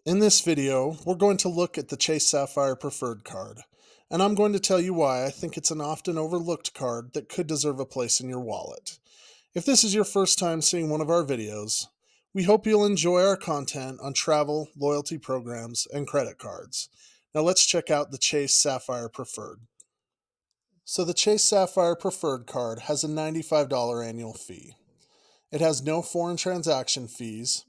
In this video, we're going to look at the Chase Sapphire Preferred card, and I'm going to tell you why I think it's an often overlooked card that could deserve a place in your wallet. If this is your first time seeing one of our videos, we hope you'll enjoy our content on travel, loyalty programs, and credit cards. Now let's check out the Chase Sapphire Preferred. So the Chase Sapphire Preferred card has a $95 annual fee. It has no foreign transaction fees,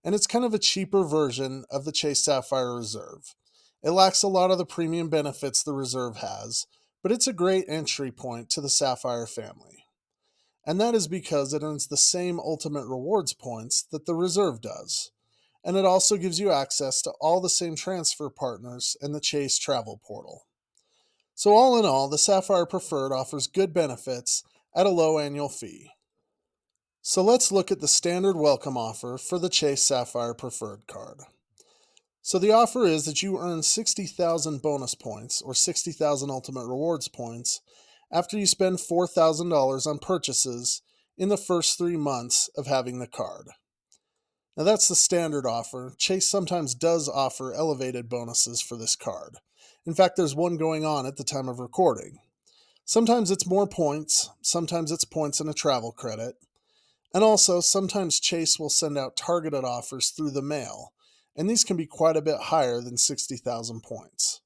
and it's kind of a cheaper version of the Chase Sapphire Reserve. It lacks a lot of the premium benefits the Reserve has, but it's a great entry point to the Sapphire family. And that is because it earns the same ultimate rewards points that the Reserve does. And it also gives you access to all the same transfer partners in the Chase travel portal. So all in all, the Sapphire Preferred offers good benefits at a low annual fee. So let's look at the standard welcome offer for the Chase Sapphire Preferred card. So the offer is that you earn 60,000 bonus points or 60,000 ultimate rewards points after you spend $4,000 on purchases in the first 3 months of having the card. Now that's the standard offer. Chase sometimes does offer elevated bonuses for this card. In fact, there's one going on at the time of recording. Sometimes it's more points, sometimes it's points and a travel credit. And also, sometimes Chase will send out targeted offers through the mail, and these can be quite a bit higher than 60,000 points.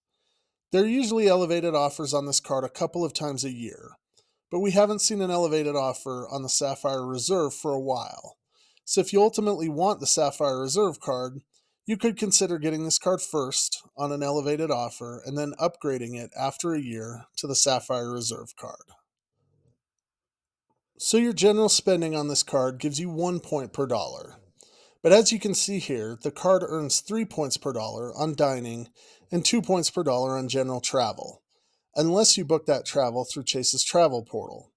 There are usually elevated offers on this card a couple of times a year, but we haven't seen an elevated offer on the Sapphire Reserve for a while. So if you ultimately want the Sapphire Reserve card, you could consider getting this card first on an elevated offer and then upgrading it after a year to the Sapphire Reserve card. So your general spending on this card gives you 1 point per dollar. But as you can see here, the card earns 3 points per dollar on dining and 2 points per dollar on general travel, unless you book that travel through Chase's travel portal,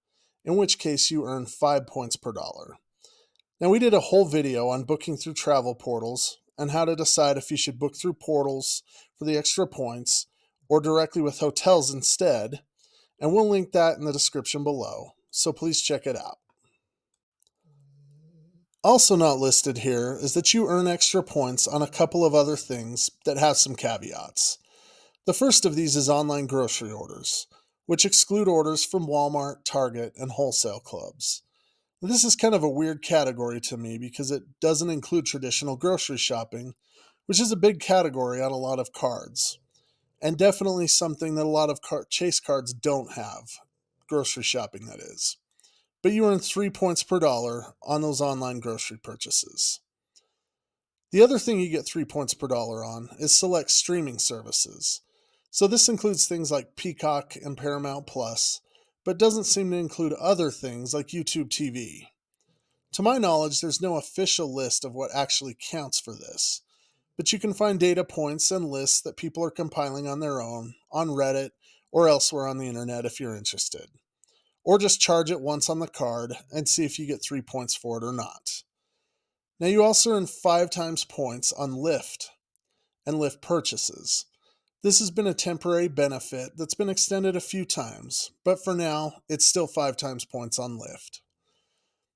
in which case you earn 5 points per dollar. Now we did a whole video on booking through travel portals and how to decide if you should book through portals for the extra points or directly with hotels instead, and we'll link that in the description below, so please check it out. Also not listed here is that you earn extra points on a couple of other things that have some caveats. The first of these is online grocery orders, which exclude orders from Walmart, Target, and wholesale clubs. This is kind of a weird category to me because it doesn't include traditional grocery shopping, which is a big category on a lot of cards, and definitely something that a lot of Chase cards don't have, grocery shopping that is. But you earn 3 points per dollar on those online grocery purchases. The other thing you get 3 points per dollar on is select streaming services. So this includes things like Peacock and Paramount Plus, but doesn't seem to include other things like YouTube TV. To my knowledge, there's no official list of what actually counts for this, but you can find data points and lists that people are compiling on their own, on Reddit, or elsewhere on the internet if you're interested. Or just charge it once on the card and see if you get 3 points for it or not. Now you also earn 5 times points on Lyft and Lyft purchases. This has been a temporary benefit that's been extended a few times, but for now, it's still 5 times points on Lyft.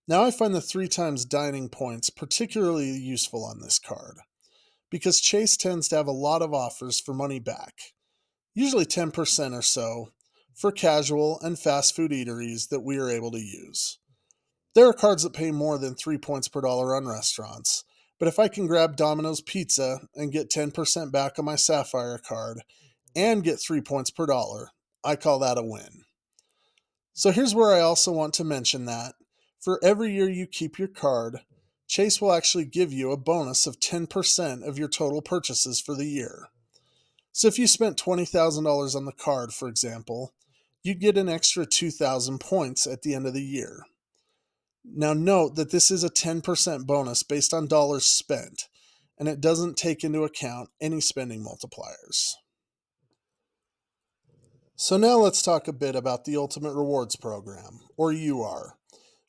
Now I find the 3 times dining points particularly useful on this card, because Chase tends to have a lot of offers for money back, usually 10% or so, for casual and fast food eateries that we are able to use. There are cards that pay more than 3 points per dollar on restaurants, but if I can grab Domino's Pizza and get 10% back on my Sapphire card and get 3 points per dollar, I call that a win. So here's where I also want to mention that for every year you keep your card, Chase will actually give you a bonus of 10% of your total purchases for the year. So if you spent $20,000 on the card, for example, you'd get an extra 2,000 points at the end of the year. Now note that this is a 10% bonus based on dollars spent, and it doesn't take into account any spending multipliers. So now let's talk a bit about the Ultimate Rewards Program, or UR,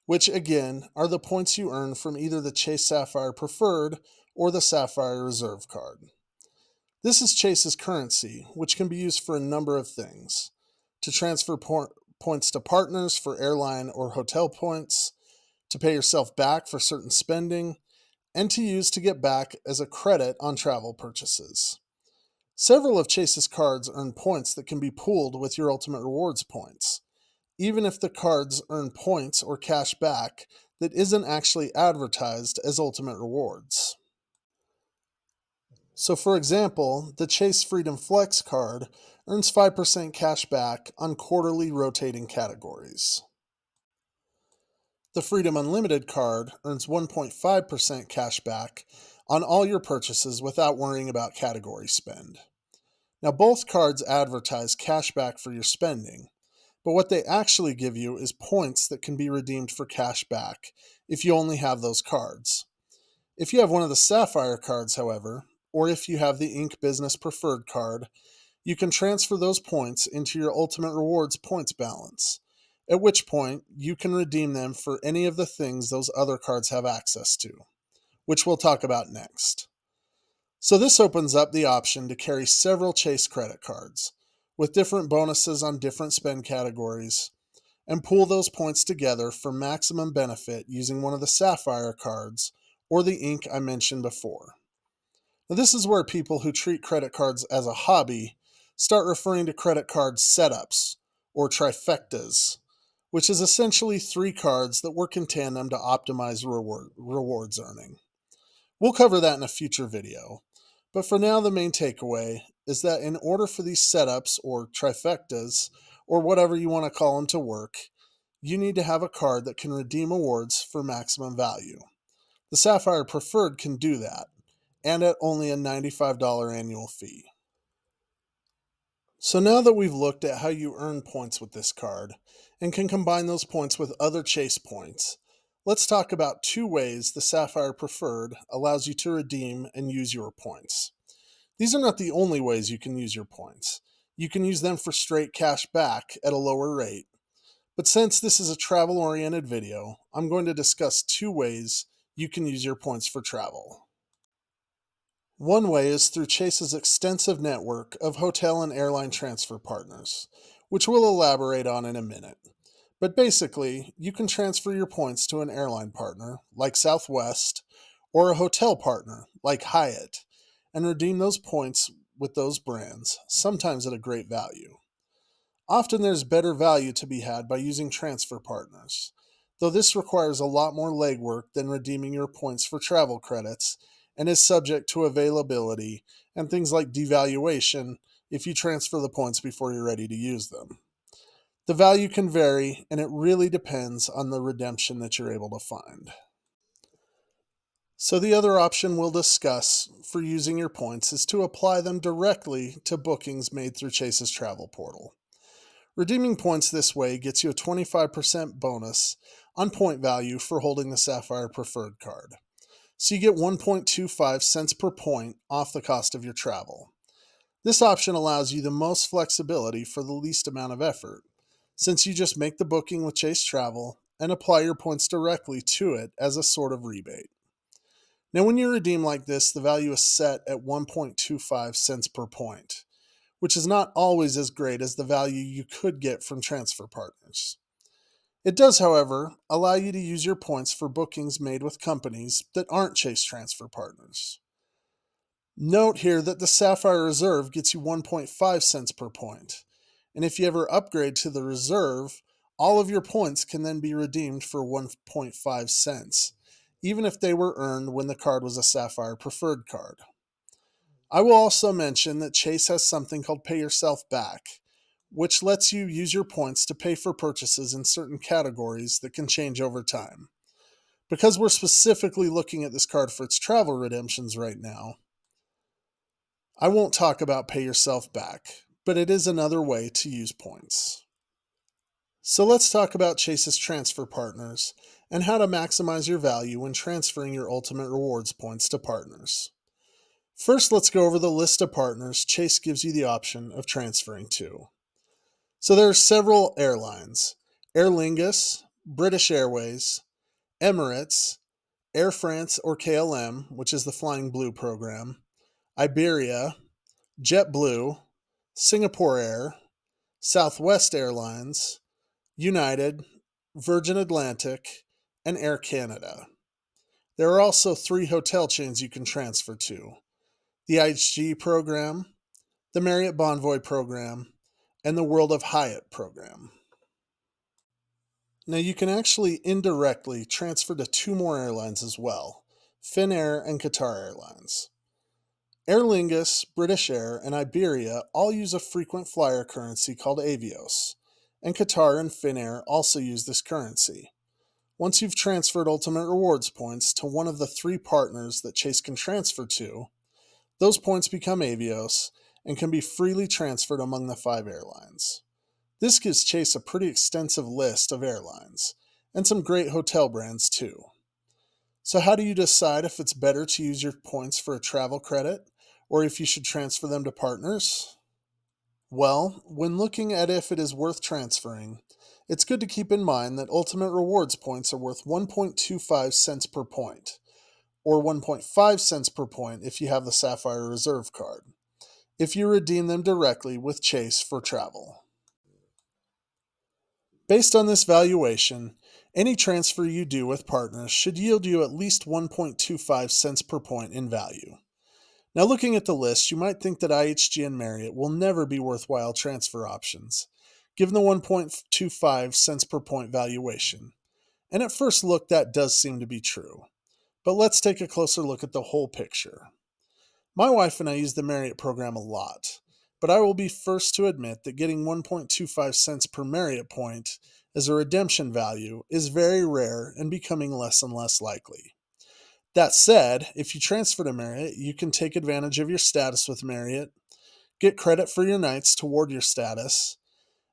which again are the points you earn from either the Chase Sapphire Preferred or the Sapphire Reserve card. This is Chase's currency, which can be used for a number of things: to transfer points to partners for airline or hotel points, to pay yourself back for certain spending, and to use to get back as a credit on travel purchases. Several of Chase's cards earn points that can be pooled with your Ultimate Rewards points, even if the cards earn points or cash back that isn't actually advertised as Ultimate Rewards. So, for example, the Chase Freedom Flex card earns 5% cash back on quarterly rotating categories. The Freedom Unlimited card earns 1.5% cash back on all your purchases without worrying about category spend. Now, both cards advertise cash back for your spending, but what they actually give you is points that can be redeemed for cash back if you only have those cards. If you have one of the Sapphire cards, however, or if you have the Ink Business Preferred card, you can transfer those points into your Ultimate Rewards points balance, at which point you can redeem them for any of the things those other cards have access to, which we'll talk about next. So this opens up the option to carry several Chase credit cards, with different bonuses on different spend categories, and pool those points together for maximum benefit using one of the Sapphire cards or the Ink I mentioned before. Now, this is where people who treat credit cards as a hobby start referring to credit card setups, or trifectas, which is essentially 3 cards that work in tandem to optimize rewards earning. We'll cover that in a future video, but for now the main takeaway is that in order for these setups, or trifectas, or whatever you want to call them, to work, you need to have a card that can redeem awards for maximum value. The Sapphire Preferred can do that, and at only a $95 annual fee. So now that we've looked at how you earn points with this card, and can combine those points with other Chase points, let's talk about 2 ways the Sapphire Preferred allows you to redeem and use your points. These are not the only ways you can use your points. You can use them for straight cash back at a lower rate. But since this is a travel-oriented video, I'm going to discuss 2 ways you can use your points for travel. One way is through Chase's extensive network of hotel and airline transfer partners, which we'll elaborate on in a minute. But basically, you can transfer your points to an airline partner, like Southwest, or a hotel partner, like Hyatt, and redeem those points with those brands, sometimes at a great value. Often there's better value to be had by using transfer partners, though this requires a lot more legwork than redeeming your points for travel credits, and is subject to availability and things like devaluation if you transfer the points before you're ready to use them. The value can vary, and it really depends on the redemption that you're able to find. So the other option we'll discuss for using your points is to apply them directly to bookings made through Chase's travel portal. Redeeming points this way gets you a 25% bonus on point value for holding the Sapphire Preferred card. So you get 1.25 cents per point off the cost of your travel. This option allows you the most flexibility for the least amount of effort, since you just make the booking with Chase Travel and apply your points directly to it as a sort of rebate. Now, when you redeem like this, the value is set at 1.25 cents per point, which is not always as great as the value you could get from transfer partners. It does, however, allow you to use your points for bookings made with companies that aren't Chase transfer partners. Note here that the Sapphire Reserve gets you 1.5 cents per point, and if you ever upgrade to the Reserve, all of your points can then be redeemed for 1.5 cents, even if they were earned when the card was a Sapphire Preferred card. I will also mention that Chase has something called Pay Yourself Back, which lets you use your points to pay for purchases in certain categories that can change over time. Because we're specifically looking at this card for its travel redemptions right now, I won't talk about Pay Yourself Back, but it is another way to use points. So let's talk about Chase's transfer partners and how to maximize your value when transferring your Ultimate Rewards points to partners. First, let's go over the list of partners Chase gives you the option of transferring to. So there are several airlines: Aer Lingus, British Airways, Emirates, Air France or KLM, which is the Flying Blue program, Iberia, JetBlue, Singapore Air, Southwest Airlines, United, Virgin Atlantic, and Air Canada. There are also 3 hotel chains you can transfer to: the IHG program, the Marriott Bonvoy program, and the World of Hyatt program. Now, you can actually indirectly transfer to 2 more airlines as well: Finnair and Qatar Airlines. Aer Lingus, British Air, and Iberia all use a frequent flyer currency called Avios, and Qatar and Finnair also use this currency. Once you've transferred Ultimate Rewards points to one of the 3 partners that Chase can transfer to, those points become Avios and can be freely transferred among the 5 airlines. This gives Chase a pretty extensive list of airlines, and some great hotel brands too. So how do you decide if it's better to use your points for a travel credit, or if you should transfer them to partners? Well, when looking at if it is worth transferring, it's good to keep in mind that Ultimate Rewards points are worth 1.25 cents per point, or 1.5 cents per point if you have the Sapphire Reserve card, if you redeem them directly with Chase for travel. Based on this valuation, any transfer you do with partners should yield you at least 1.25 cents per point in value. Now, looking at the list, you might think that IHG and Marriott will never be worthwhile transfer options, given the 1.25 cents per point valuation. And at first look, that does seem to be true. But let's take a closer look at the whole picture. My wife and I use the Marriott program a lot, but I will be first to admit that getting 1.25 cents per Marriott point as a redemption value is very rare and becoming less and less likely. That said, if you transfer to Marriott, you can take advantage of your status with Marriott, get credit for your nights toward your status,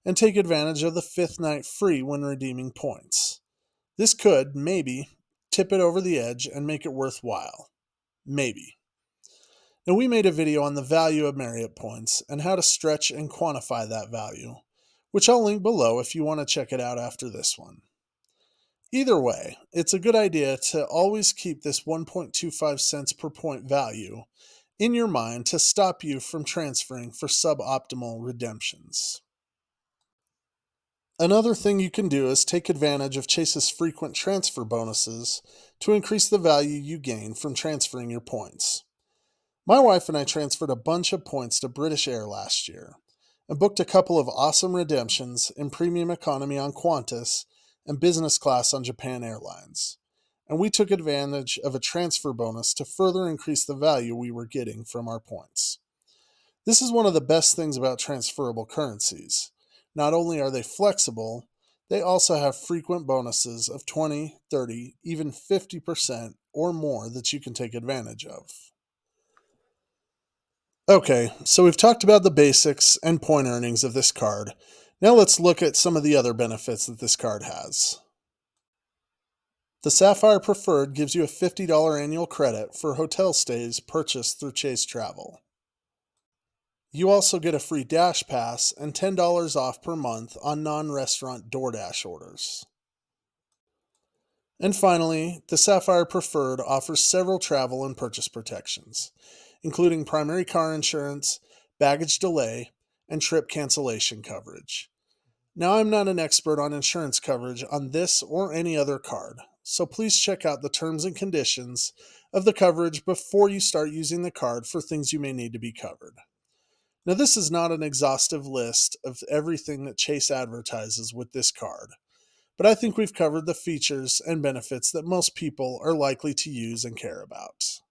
and take advantage of the 5th night free when redeeming points. This could, maybe, tip it over the edge and make it worthwhile. Maybe. Now, we made a video on the value of Marriott points and how to stretch and quantify that value, which I'll link below if you want to check it out after this one. Either way, it's a good idea to always keep this 1.25 cents per point value in your mind to stop you from transferring for suboptimal redemptions. Another thing you can do is take advantage of Chase's frequent transfer bonuses to increase the value you gain from transferring your points. My wife and I transferred a bunch of points to British Air last year and booked a couple of awesome redemptions in premium economy on Qantas and business class on Japan Airlines. And we took advantage of a transfer bonus to further increase the value we were getting from our points. This is one of the best things about transferable currencies. Not only are they flexible, they also have frequent bonuses of 20, 30, even 50% or more that you can take advantage of. Okay, so we've talked about the basics and point earnings of this card. Now let's look at some of the other benefits that this card has. The Sapphire Preferred gives you a $50 annual credit for hotel stays purchased through Chase Travel. You also get a free Dash Pass and $10 off per month on non-restaurant DoorDash orders. And finally, the Sapphire Preferred offers several travel and purchase protections, including primary car insurance, baggage delay, and trip cancellation coverage. Now, I'm not an expert on insurance coverage on this or any other card, so please check out the terms and conditions of the coverage before you start using the card for things you may need to be covered. Now, this is not an exhaustive list of everything that Chase advertises with this card, but I think we've covered the features and benefits that most people are likely to use and care about.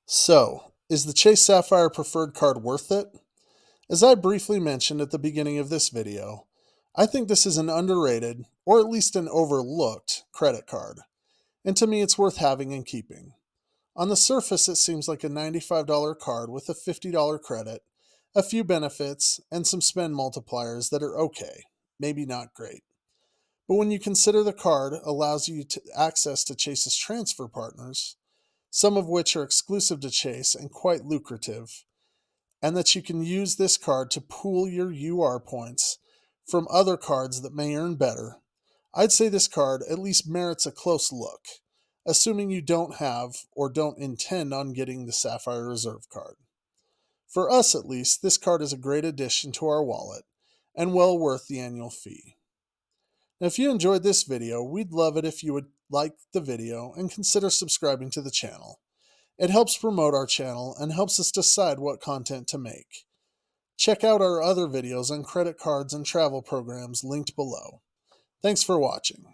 So, is the Chase Sapphire Preferred card worth it? As I briefly mentioned at the beginning of this video, I think this is an underrated, or at least an overlooked, credit card, and to me it's worth having and keeping. On the surface, it seems like a $95 card with a $50 credit, a few benefits, and some spend multipliers that are okay, maybe not great. But when you consider the card allows you access to Chase's transfer partners, some of which are exclusive to Chase and quite lucrative, and that you can use this card to pool your UR points from other cards that may earn better, I'd say this card at least merits a close look, assuming you don't have or don't intend on getting the Sapphire Reserve card. For us at least, this card is a great addition to our wallet and well worth the annual fee. And if you enjoyed this video, we'd love it if you would like the video and consider subscribing to the channel. It helps promote our channel and helps us decide what content to make. Check out our other videos on credit cards and travel programs linked below. Thanks for watching.